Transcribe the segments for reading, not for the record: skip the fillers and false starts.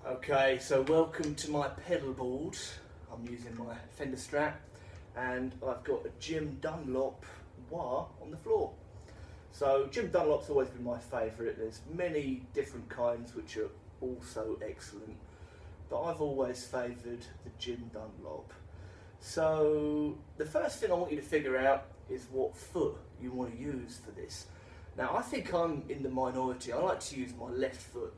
Okay, so welcome to my pedal board. I'm using my Fender Strat and I've got a Jim Dunlop wah on the floor. So Jim Dunlop's always been my favourite. There's many different kinds which are also excellent, but I've always favoured the Jim Dunlop. So the first thing I want you to figure out is what foot you want to use for this. Now I think I'm in the minority. I like to use my left foot.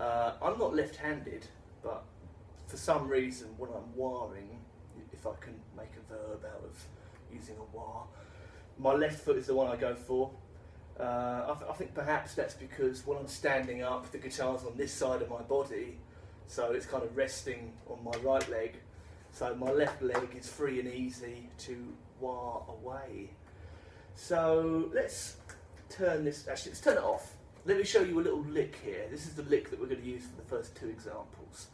I'm not left-handed, but for some reason when I'm wahing, if I can make a verb out of using a wah, my left foot is the one I go for. I think perhaps that's because when I'm standing up, the guitar's on this side of my body, so it's kind of resting on my right leg. So my left leg is free and easy to wah away. So let's turn this, actually let's turn it off. Let me show you a little lick here. This is the lick that we're going to use for the first two examples.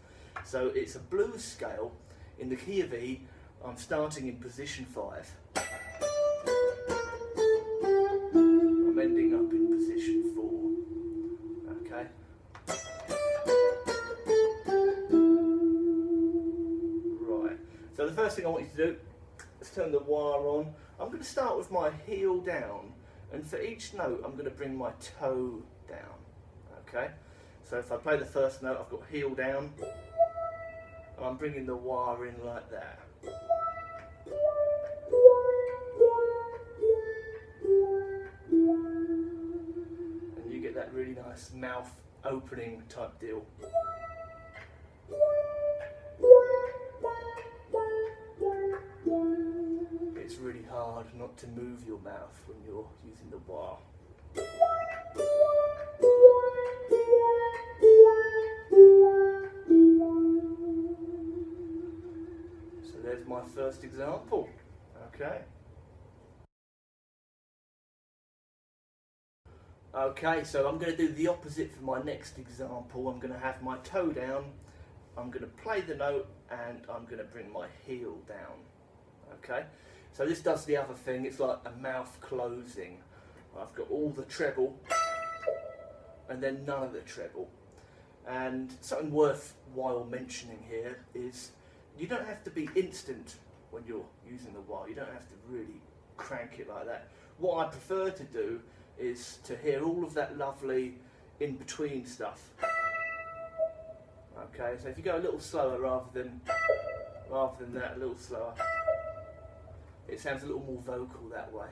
So it's a blues scale in the key of E. I'm starting in position 5. I'm ending up in position 4. Okay. Right. So the first thing I want you to do, let's turn the wah on. I'm going to start with my heel down, and for each note I'm going to bring my toe down. Okay, so if I play the first note, I've got heel down, and I'm bringing the wah in like that. And you get that really nice mouth opening type deal. It's really hard not to move your mouth when you're using the wah. So there's my first example. Okay. Okay, so I'm going to do the opposite for my next example. I'm going to have my toe down, I'm going to play the note, and I'm going to bring my heel down. Okay, so this does the other thing. It's like a mouth closing. I've got all the treble and then none of the treble. And something worthwhile mentioning here is you don't have to be instant when you're using the wah. You don't have to really crank it like that. What I prefer to do is to hear all of that lovely in-between stuff. Okay, so if you go a little slower rather than that, a little slower, it sounds a little more vocal that way.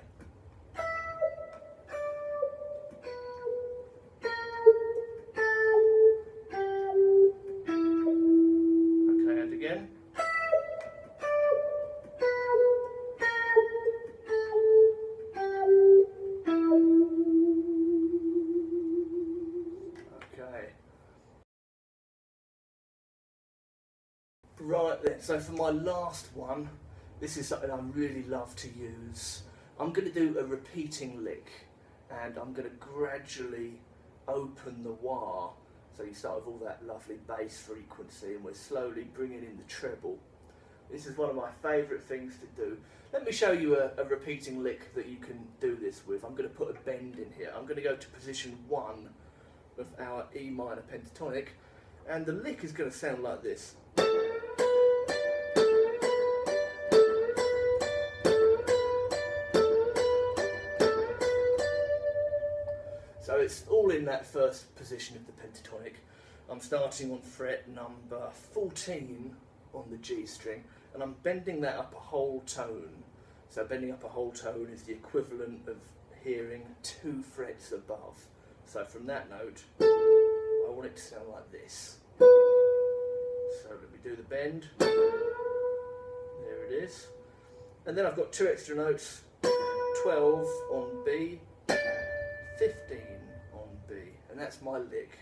Okay, and again. Okay. Right then, so for my last one, this is something I really love to use. I'm going to do a repeating lick, and I'm going to gradually open the wah. So you start with all that lovely bass frequency, and we're slowly bringing in the treble. This is one of my favourite things to do. Let me show you a repeating lick that you can do this with. I'm going to put a bend in here. I'm going to go to position 1 of our E minor pentatonic, and the lick is going to sound like this. So it's all in that first position of the pentatonic. I'm starting on fret number 14 on the G string, and I'm bending that up a whole tone. So bending up a whole tone is the equivalent of hearing 2 frets above. So from that note, I want it to sound like this. So let me do the bend. There it is. And then I've got 2 extra notes, 12 on B, 15 on B, and that's my lick.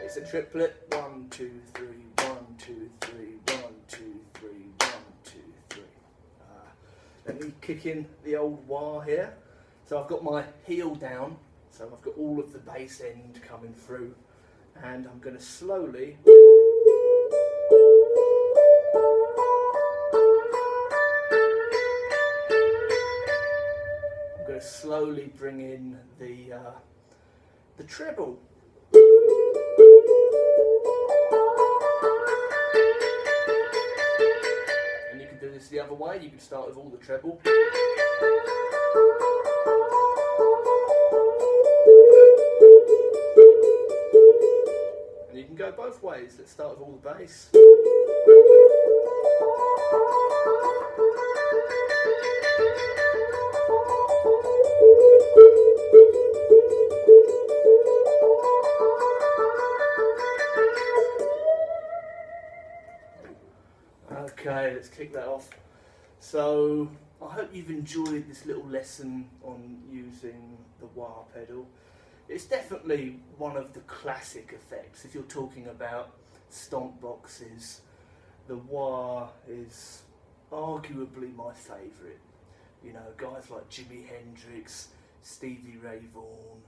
It's a triplet. 1, 2, 3, 1, 2, 3, 1, 2, 3, 1, 2, 3. Let me kick in the old wah here. So I've got my heel down, so I've got all of the bass end coming through, and I'm going to slowly bring in the the treble. And you can do this the other way. You can start with all the treble. And you can go both ways. Let's start with all the bass. Okay, let's kick that off. So, I hope you've enjoyed this little lesson on using the wah pedal. It's definitely one of the classic effects. If you're talking about stomp boxes, the wah is arguably my favourite. You know, guys like Jimi Hendrix, Stevie Ray Vaughan,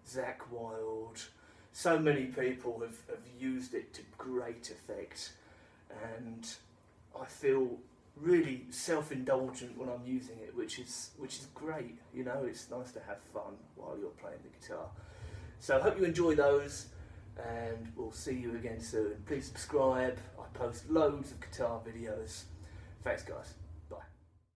Zakk Wylde, so many people have used it to great effect, and I feel really self-indulgent when I'm using it, which is great. You know, it's nice to have fun while you're playing the guitar. So I hope you enjoy those, and we'll see you again soon. Please subscribe. I post loads of guitar videos. Thanks, guys.